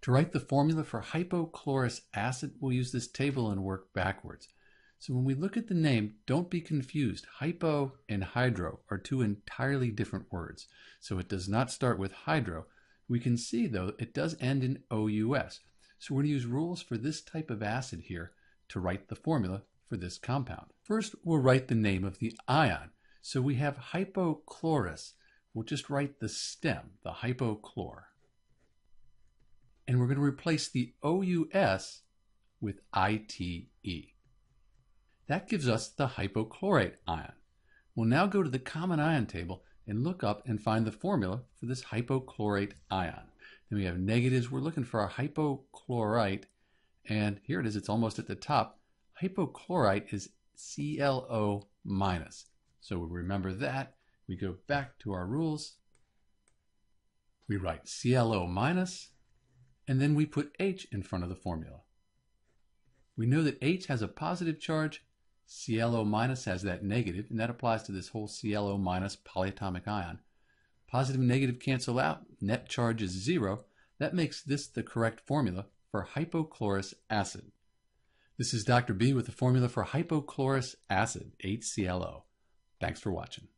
To write the formula for hypochlorous acid, we'll use this table and work backwards. So when we look at the name, don't be confused. Hypo and hydro are two entirely different words. So it does not start with hydro. We can see, though, it does end in OUS. So we're going to use rules for this type of acid here to write the formula for this compound. First, we'll write the name of the ion. So we have hypochlorous. We'll just write the stem, the hypochlor. And we're going to replace the OUS with ITE. That gives us the hypochlorite ion. We'll now go to the common ion table and look up and find the formula for this hypochlorite ion. Then we have negatives. We're looking for our hypochlorite, and here it is. It's almost at the top. Hypochlorite is ClO minus. So we remember that. We go back to our rules. We write ClO minus, and then we put H in front of the formula. We know that H has a positive charge, ClO minus has that negative, and that applies to this whole ClO minus polyatomic ion. Positive and negative cancel out, net charge is 0. That makes this the correct formula for hypochlorous acid. This is Dr. B with the formula for hypochlorous acid, HClO. Thanks for watching.